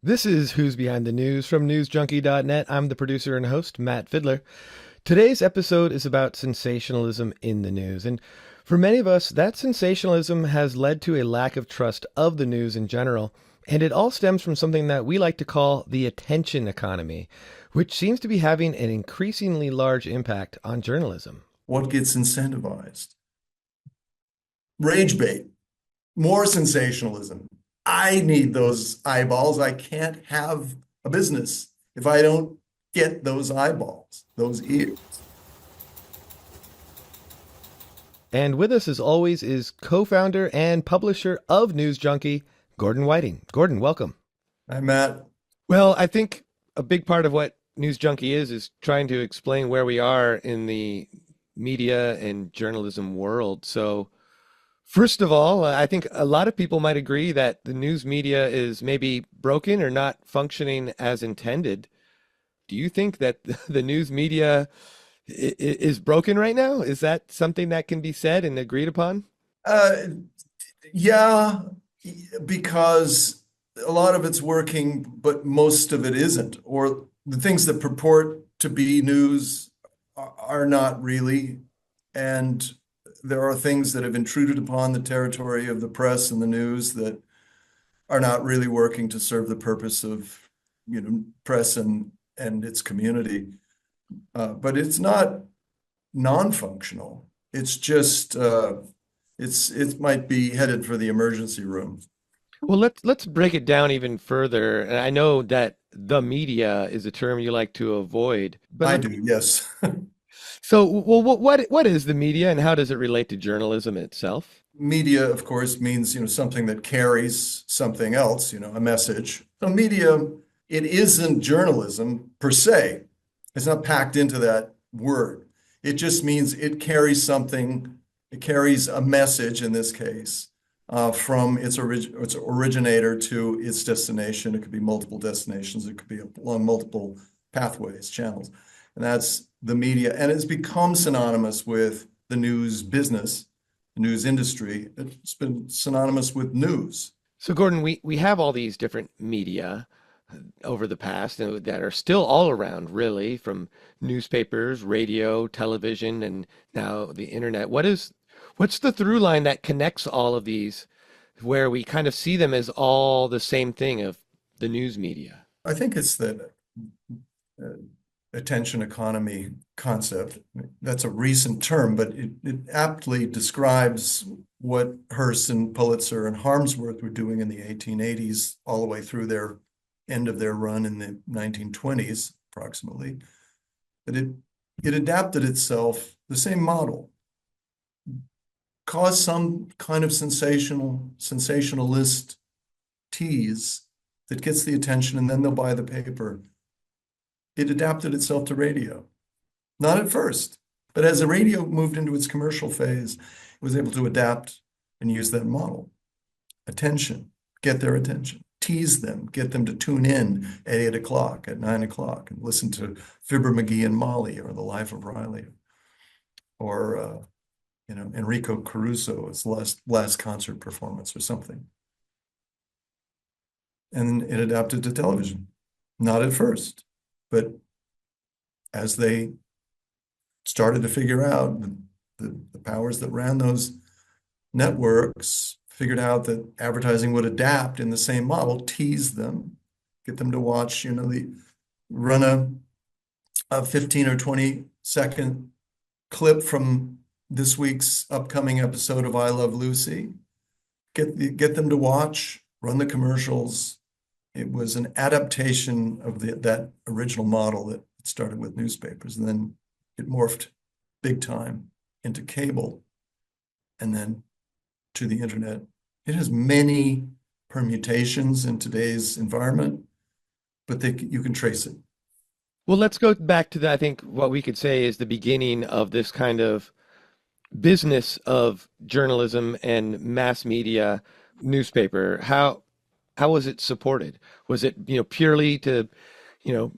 This is Who's Behind the News from newsjunkie.net. I'm the producer and host, Matt Fidler. Today's episode is about sensationalism in the news. And for many of us, that sensationalism has led to a lack of trust of the news in general. And it all stems from something that we like to call the attention economy, which seems to be having an increasingly large impact on journalism. What gets incentivized? Rage bait, more sensationalism. I need those eyeballs. I can't have a business if I don't get those eyeballs, those ears. And with us, as always, is co-founder and publisher of News Junkie, Gordon Whiting. Gordon, welcome. Hi, Matt. Well, I think a big part of what News Junkie is trying to explain where we are in the media and journalism world. So, first of all, I think a lot of people might agree that the news media is maybe broken or not functioning as intended. Do you think that the news media is broken right now? Is that something that can be said and agreed upon? Uh, yeah, because a lot of it's working, but most of it isn't. Or the things that purport to be news are not really. And there are things that have intruded upon the territory of the press and the news that are not really working to serve the purpose of, press and its community. But it's not non-functional. It's just it might be headed for the emergency room. Well, let's break it down even further. And I know that the media is a term you like to avoid, but I do, yes. so well, what is the media and how does it relate to journalism itself? Media, of course, means something that carries something else, a message. So media, it isn't journalism per se. It's not packed into that word. It just means it carries something. It carries a message in this case from its originator to its destination. It could be multiple destinations. It could be along multiple pathways, channels. And that's the media. And it's become synonymous with the news business, the news industry. It's been synonymous with news. So, Gordon, we have all these different media over the past that are still all around, really, from newspapers, radio, television, and now the internet. What's the through line that connects all of these, where we kind of see them as all the same thing of the news media? I think it's that uh, attention economy concept. That's a recent term, but it aptly describes what Hearst and Pulitzer and Harmsworth were doing in the 1880s, all the way through their end of their run in the 1920s, approximately. But it adapted itself, the same model, caused some kind of sensationalist tease that gets the attention, and then they'll buy the paper. It adapted itself to radio. Not at first, but as the radio moved into its commercial phase, it was able to adapt and use that model. Attention, get their attention. Tease them, get them to tune in at 8 o'clock, at 9 o'clock, and listen to Fibber McGee and Molly, or The Life of Riley, or Enrico Caruso's last concert performance or something. And it adapted to television. Not at first, but as they started to figure out, the powers that ran those networks figured out that advertising would adapt in the same model, tease them, get them to watch, run a 15 or 20-second clip from this week's upcoming episode of I Love Lucy, get them to watch, run the commercials. It was an adaptation of that original model that started with newspapers, and then it morphed big time into cable, and then to the internet. It has many permutations in today's environment, but you can trace it. Well, let's go back to I think what we could say is the beginning of this kind of business of journalism and mass media newspaper. How was it supported? Was it, purely to, you know,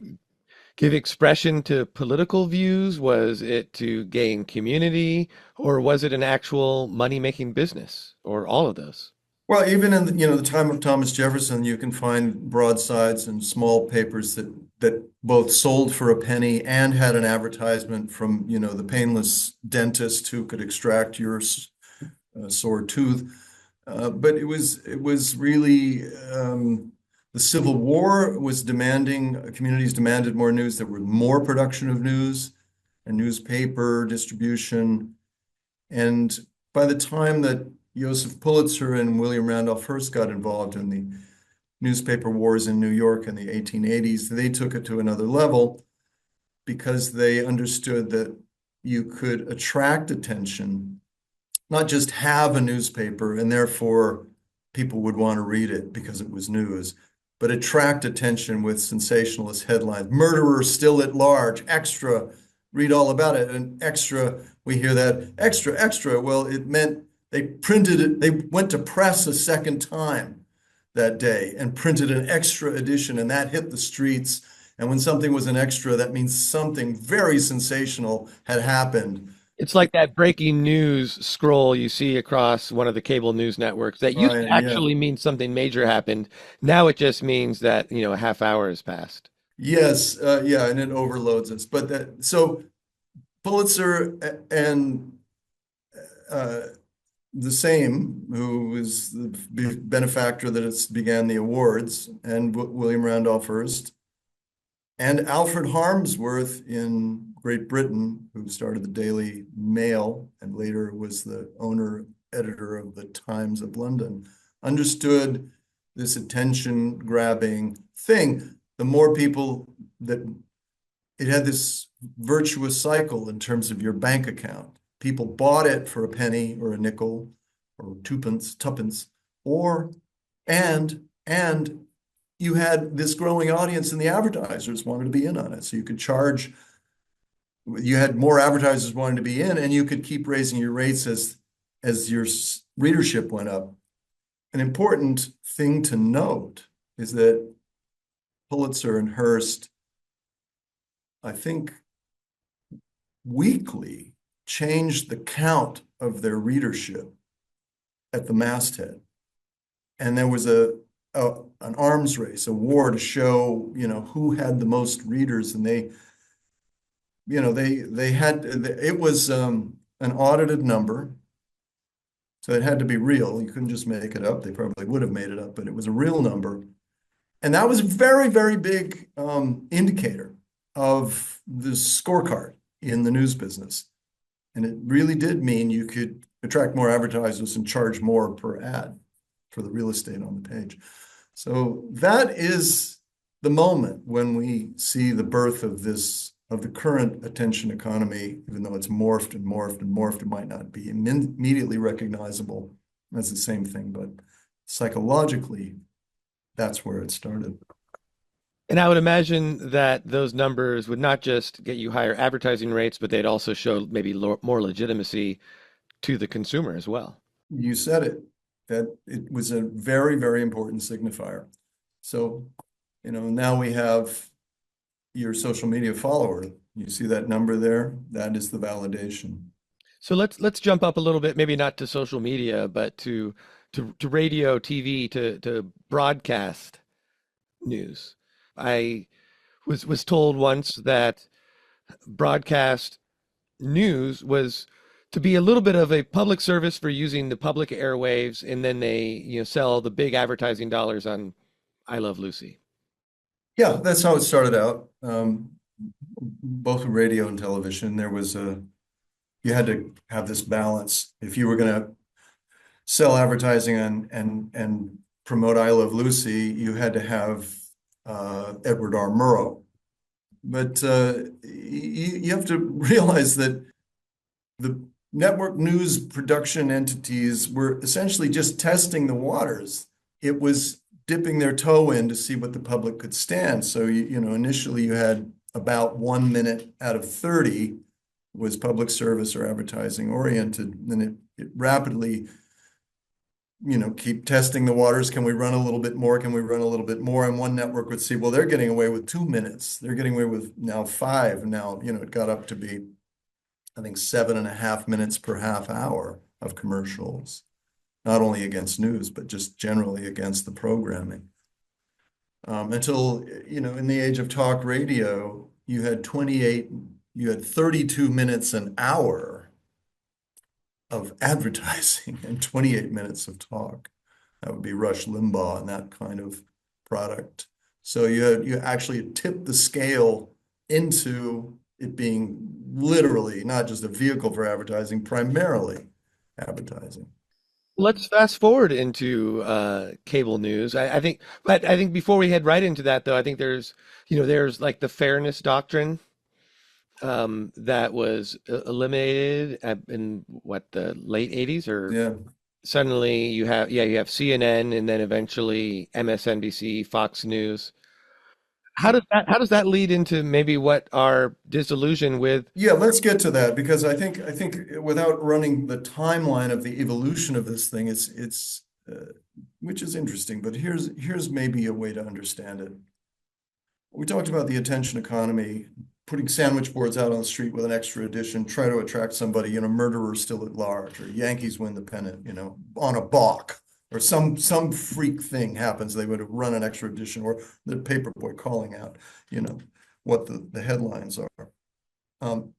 give expression to political views? Was it to gain community, or was it an actual money-making business, or all of those? Well, even in the time of Thomas Jefferson, you can find broadsides and small papers that both sold for a penny and had an advertisement from, the painless dentist who could extract your sore tooth. But it was really the Civil War was demanding, communities demanded more news. There were more production of news and newspaper distribution. And by the time that Joseph Pulitzer and William Randolph Hearst got involved in the newspaper wars in New York in the 1880s, they took it to another level because they understood that you could attract attention, not just have a newspaper and therefore people would want to read it because it was news, but attract attention with sensationalist headlines. Murderer still at large, extra, read all about it. And extra, we hear that extra, extra. Well, it meant they printed it, they went to press a second time that day and printed an extra edition, and that hit the streets. And when something was an extra, that means something very sensational had happened. It's like that breaking news scroll you see across one of the cable news networks that used to Ryan, yeah. actually mean something major happened. Now it just means that, a half hour has passed. Yes, yeah, and it overloads us. But so Pulitzer and uh, the same, who was the benefactor that it's began the awards, and William Randolph Hearst, and Alfred Harmsworth in Great Britain, who started the Daily Mail and later was the owner, editor of the Times of London, understood this attention grabbing thing. The more people that it had this virtuous cycle in terms of your bank account. People bought it for a penny or a nickel or tuppence, or and you had this growing audience and the advertisers wanted to be in on it. So you could charge, you had more advertisers wanting to be in, and you could keep raising your rates as your readership went up. An important thing to note is that Pulitzer and Hearst, I think, weekly changed the count of their readership at the masthead. And there was an arms race, a war to show, who had the most readers. And they had, it was an audited number. So it had to be real. You couldn't just make it up. They probably would have made it up, but it was a real number. And that was a very, very big indicator of the scorecard in the news business. And it really did mean you could attract more advertisers and charge more per ad for the real estate on the page. So that is the moment when we see the birth of the current attention economy, even though it's morphed and morphed and morphed, it might not be immediately recognizable as the same thing, but psychologically, that's where it started. And I would imagine that those numbers would not just get you higher advertising rates, but they'd also show maybe more legitimacy to the consumer as well. You said it, that it was a very, very important signifier. So, now we have your social media follower. You see that number there? That is the validation. So let's jump up a little bit, maybe not to social media, but to radio, TV, to broadcast news. I was told once that broadcast news was to be a little bit of a public service for using the public airwaves, and then they, sell the big advertising dollars on I Love Lucy. Yeah, that's how it started out. Both with radio and television, you had to have this balance. If you were going to sell advertising and promote I Love Lucy, you had to have Edward R. Murrow. But you have to realize that the network news production entities were essentially just testing the waters. It was dipping their toe in to see what the public could stand. So, initially you had about 1 minute out of 30 was public service or advertising oriented. Then it rapidly, keep testing the waters. Can we run a little bit more? Can we run a little bit more? And one network would see, well, they're getting away with 2 minutes. They're getting away with now 5. And now, it got up to be, I think, 7.5 minutes per half hour of commercials. not only against news, but just generally against the programming. Until, in the age of talk radio, you had 32 minutes an hour of advertising and 28 minutes of talk. That would be Rush Limbaugh and that kind of product. So you actually tipped the scale into it being literally not just a vehicle for advertising, primarily advertising. Let's fast forward into cable news. I think, but I think before we head right into that, though, I think there's like the fairness doctrine that was eliminated in what the late 80s, or Yeah. suddenly you have CNN and then eventually MSNBC, Fox News. How does that lead into maybe what our disillusion with Yeah, let's get to that because I think without running the timeline of the evolution of this thing, it's which is interesting, but here's maybe a way to understand it. We talked about the attention economy, putting sandwich boards out on the street with an extra edition, try to attract somebody, murderer still at large, or Yankees win the pennant, on a balk, or some freak thing happens. They would run an extra edition, or the paperboy calling out, you know, what the headlines are. And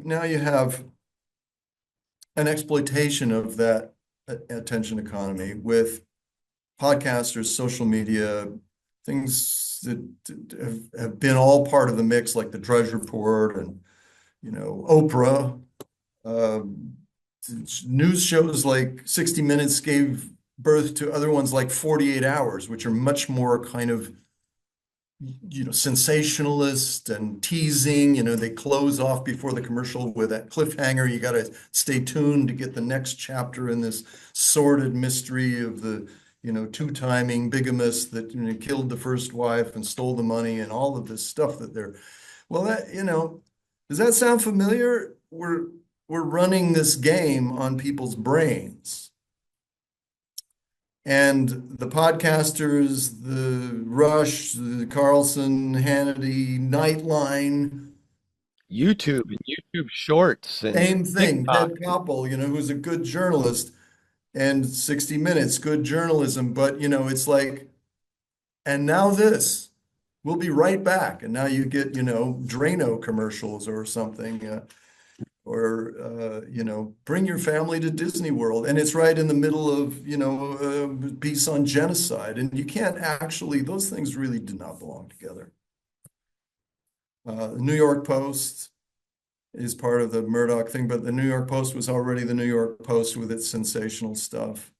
now you have an exploitation of that attention economy with podcasters, social media, things that have been all part of the mix, like the Drudge Report and Oprah. Um, News shows like 60 Minutes gave birth to other ones like 48 Hours, which are much more kind of sensationalist and teasing. They close off before the commercial with that cliffhanger. You got to stay tuned to get the next chapter in this sordid mystery of the, two-timing bigamist that killed the first wife and stole the money and all of this stuff that they're. Well, does that sound familiar? We're running this game on people's brains. And the podcasters, the Rush, the Carlson, Hannity, Nightline, YouTube and YouTube Shorts and same thing. TikTok? Ted Koppel, who's a good journalist, and 60 Minutes, good journalism. But, it's like, and now this, we'll be right back. And now you get, Drano commercials or something. Or bring your family to Disney World, and it's right in the middle of a piece on genocide, and you can't actually, those things really do not belong together. The New York Post is part of the Murdoch thing, but the New York Post was already the New York Post with its sensational stuff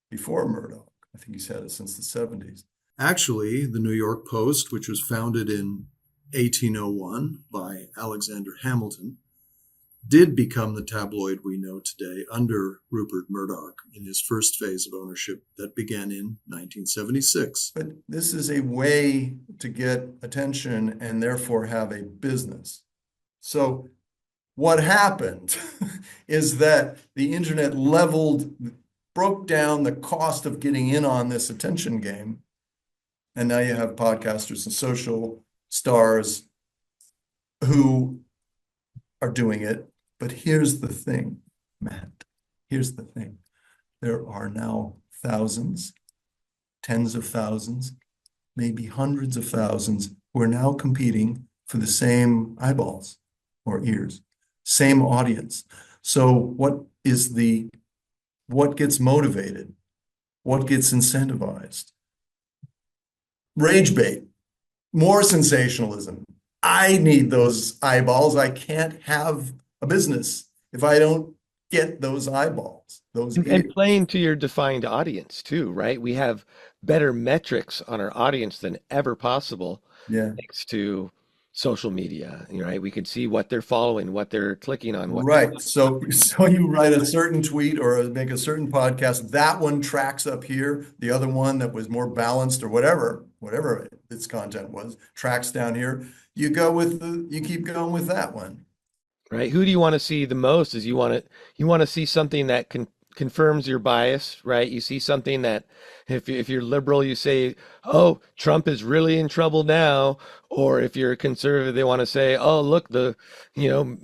before Murdoch. I think he's had it since the 70s. Actually, the New York Post, which was founded in 1801 by Alexander Hamilton, did become the tabloid we know today under Rupert Murdoch in his first phase of ownership that began in 1976. But this is a way to get attention and therefore have a business. So what happened is that the internet broke down the cost of getting in on this attention game. And now you have podcasters and social stars who are doing it. But here's the thing, Matt. Here's the thing. There are now thousands, tens of thousands, maybe hundreds of thousands who are now competing for the same eyeballs or ears, same audience. So what gets motivated? What gets incentivized? Rage bait, more sensationalism. I need those eyeballs. I can't have a business if I don't get those eyeballs, those And ears. playing to your defined audience too, right? We have better metrics on our audience than ever possible Yeah. thanks to social media, right? We can see what they're following, what they're clicking on, what they're Right. So you write a certain tweet or make a certain podcast, that one tracks up here. The other one that was more balanced or whatever its content was, tracks down here. You keep going with that one. right? Who do you want to see the most? Is you want to see something that can confirms your bias, right? You see something that if you're liberal, you say, "Oh, Trump is really in trouble now," or if you're a conservative, they want to say, "Oh, look, you know,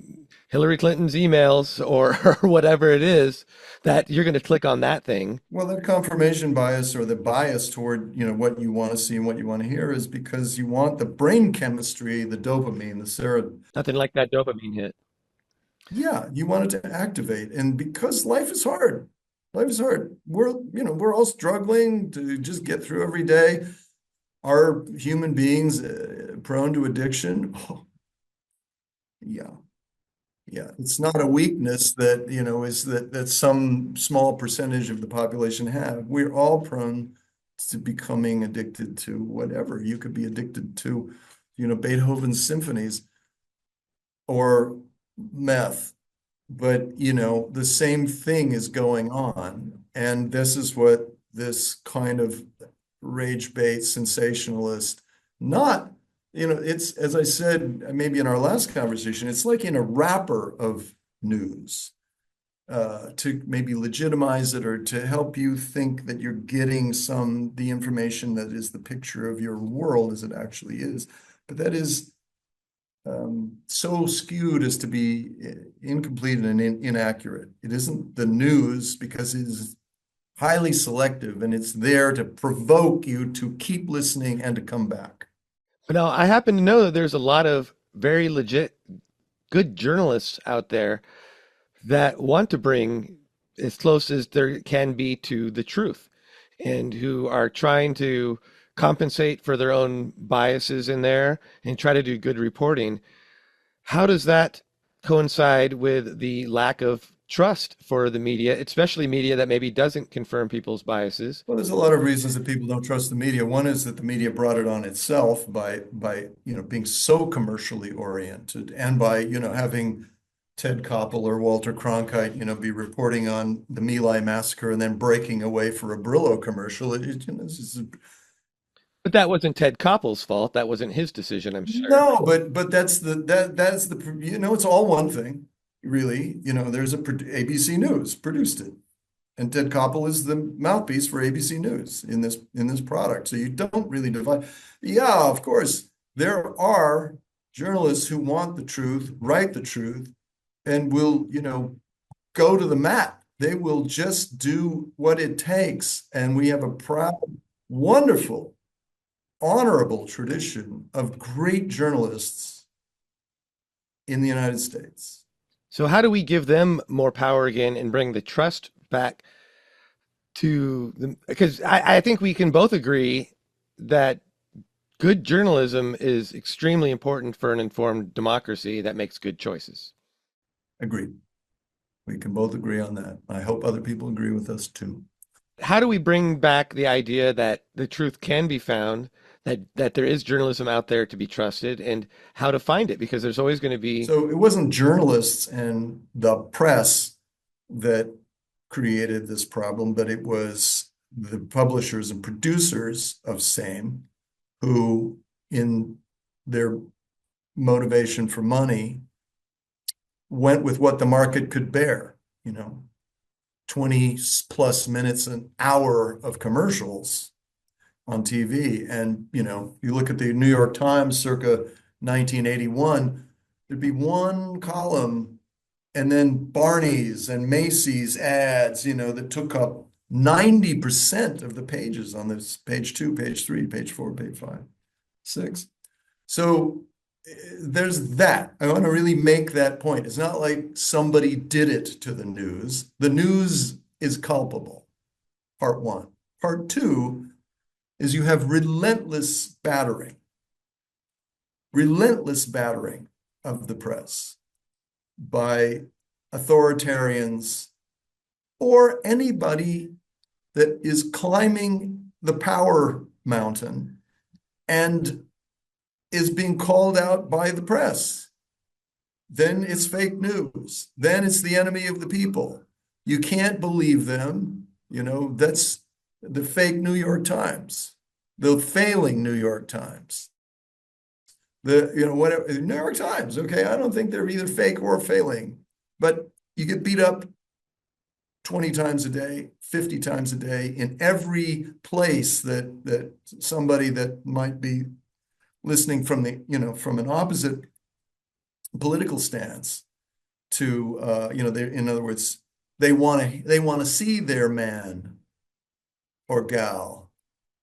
Hillary Clinton's emails," or, or whatever it is, that you're going to click on that thing. Well, that confirmation bias or the bias toward, what you want to see and what you want to hear is because you want the brain chemistry, the dopamine, the serotonin. Nothing like that dopamine hit. Yeah, you want it to activate. And because life is hard, life is hard. We're all struggling to just get through every day. Are human beings prone to addiction? Oh, yeah. Yeah, it's not a weakness that, is that some small percentage of the population have. We're all prone to becoming addicted to whatever. You could be addicted to, Beethoven's symphonies or meth, but the same thing is going on. And this is what this kind of rage bait sensationalist, not, it's, as I said, maybe in our last conversation, it's like in a wrapper of news, to maybe legitimize it or to help you think that you're getting the information that is the picture of your world as it actually is. But that is so skewed as to be incomplete and inaccurate. It isn't the news because it is highly selective and it's there to provoke you to keep listening and to come back. But now I happen to know that there's a lot of very legit, good journalists out there that want to bring as close as there can be to the truth and who are trying to compensate for their own biases in there and try to do good reporting. How does that coincide with the lack of trust for the media, especially media that maybe doesn't confirm people's biases? Well, there's a lot of reasons that people don't trust the media. One is that the media brought it on itself by being so commercially oriented and by having Ted Koppel or Walter Cronkite be reporting on the My Lai massacre and then breaking away for a Brillo commercial. This is But that wasn't Ted Koppel's fault. That wasn't his decision, I'm sure. no, but that's the it's all one thing, really. There's ABC News produced it. And Ted Koppel is the mouthpiece for ABC News in this product. So you don't really divide. Yeah, of course, there are journalists who want the truth, write the truth, and will, go to the mat. They will just do what it takes. And we have a proud, wonderful, honorable tradition of great journalists in the United States. So how do we give them more power again and bring the trust back to the, because I think we can both agree that good journalism is extremely important for an informed democracy that makes good choices. Agreed. We can both agree on that. I hope other people agree with us too. How do we bring back the idea that the truth can be found, that there is journalism out there to be trusted, and how to find it? Because there's always going to be. So it wasn't journalists and the press that created this problem, but it was the publishers and producers of same who, in their motivation for money, went with what the market could bear, 20 plus minutes, an hour of commercials on TV. And, you look at the New York Times circa 1981, there'd be one column and then Barney's and Macy's ads, that took up 90% of the pages on this page 2, page 3, page 4, page 5, 6. So there's that. I want to really make that point. It's not like somebody did it to the news. The news is culpable, part one. Part two is you have relentless battering of the press by authoritarians or anybody that is climbing the power mountain and is being called out by the press. Then it's fake news. Then it's the enemy of the people. You can't believe them. That's the fake New York Times, the failing New York Times. Whatever, New York Times, okay, I don't think they're either fake or failing, but you get beat up 20 times a day, 50 times a day, in every place that somebody that might be listening from from an opposite political stance to, in other words, they want to see their man or gal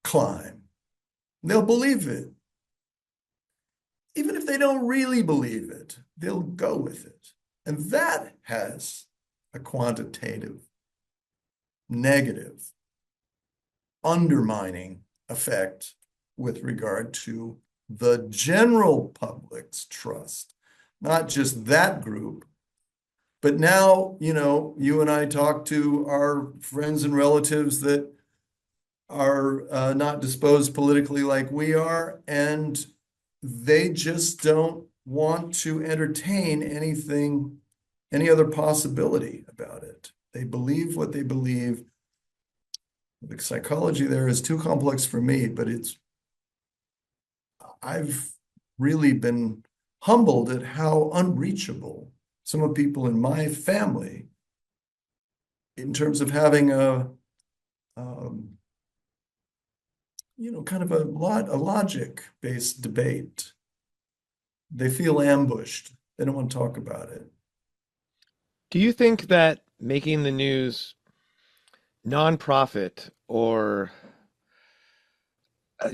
climb. They'll believe it. Even if they don't really believe it, they'll go with it. And that has a quantitative, negative, undermining effect with regard to the general public's trust, not just that group. But now, you and I talk to our friends and relatives that are not disposed politically like we are, and they just don't want to entertain anything, any other possibility about it. They believe what they believe. The psychology there is too complex for me, but I've really been humbled at how unreachable some of people in my family, in terms of having um, kind of a logic-based debate. They feel ambushed. They don't want to talk about it. Do you think that making the news nonprofit or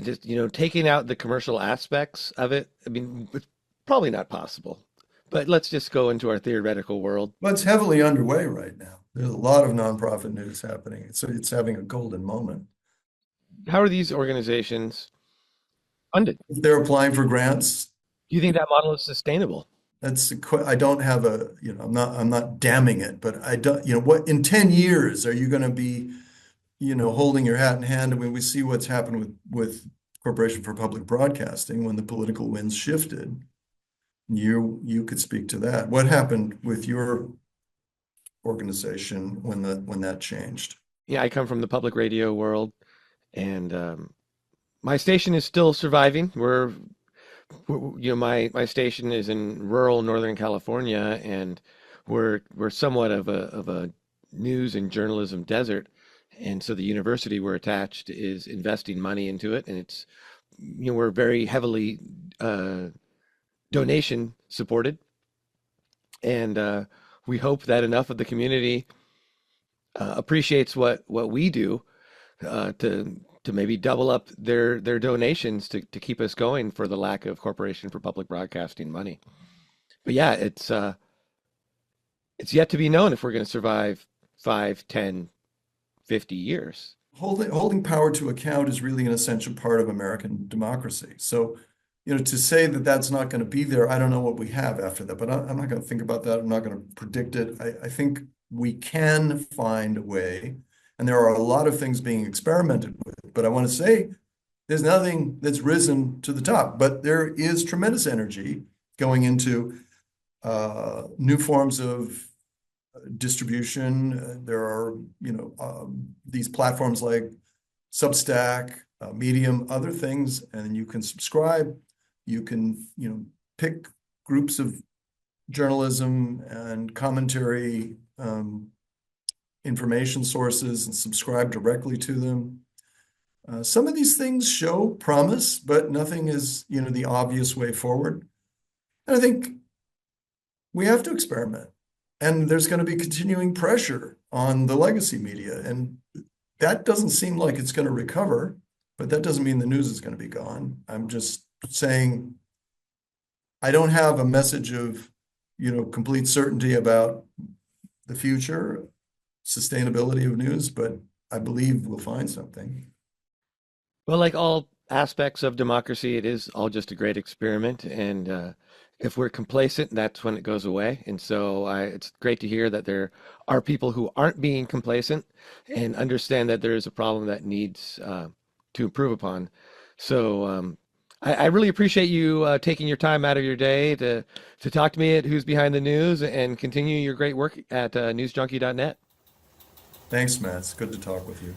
just, taking out the commercial aspects of it, I mean, it's probably not possible. But let's just go into our theoretical world. But it's heavily underway right now. There's a lot of nonprofit news happening. So it's having a golden moment. How are these organizations funded? If they're applying for grants, Do you think that model is sustainable? I don't have I'm not damning it, but I don't, what in 10 years are you going to be, holding your hat in hand? I mean, we see what's happened with Corporation for Public Broadcasting when the political winds shifted. You could speak to that. What happened with your organization when that changed? Yeah, I come from the public radio world, and my station is still surviving. My station is in rural Northern California, and we're somewhat of a news and journalism desert. And so the university we're attached is investing money into it, and we're very heavily donation supported, and we hope that enough of the community appreciates what we do to maybe double up their donations to keep us going for the lack of Corporation for Public Broadcasting money. But yeah, it's yet to be known if we're going to survive 5, 10, 50 years. Holding power to account is really an essential part of American democracy. So, to say that that's not going to be there, I don't know what we have after that, but I'm not going to think about that. I'm not going to predict it. I think we can find a way, and there are a lot of things being experimented with, but I want to say there's nothing that's risen to the top, but there is tremendous energy going into new forms of distribution. There are, these platforms like Substack, Medium, other things, and you can subscribe. You can, pick groups of journalism and commentary information sources and subscribe directly to them. Some of these things show promise, but nothing is, the obvious way forward. And I think we have to experiment. And there's going to be continuing pressure on the legacy media. And that doesn't seem like it's going to recover, but that doesn't mean the news is going to be gone. I'm just saying I don't have a message of, complete certainty about the future, sustainability of news, but I believe we'll find something. Well, like all aspects of democracy, it is all just a great experiment, and if we're complacent, that's when it goes away. And so it's great to hear that there are people who aren't being complacent and understand that there is a problem that needs to improve upon. So I really appreciate you taking your time out of your day to talk to me at Who's Behind the News and continue your great work at newsjunkie.net. Thanks, Matt. It's good to talk with you.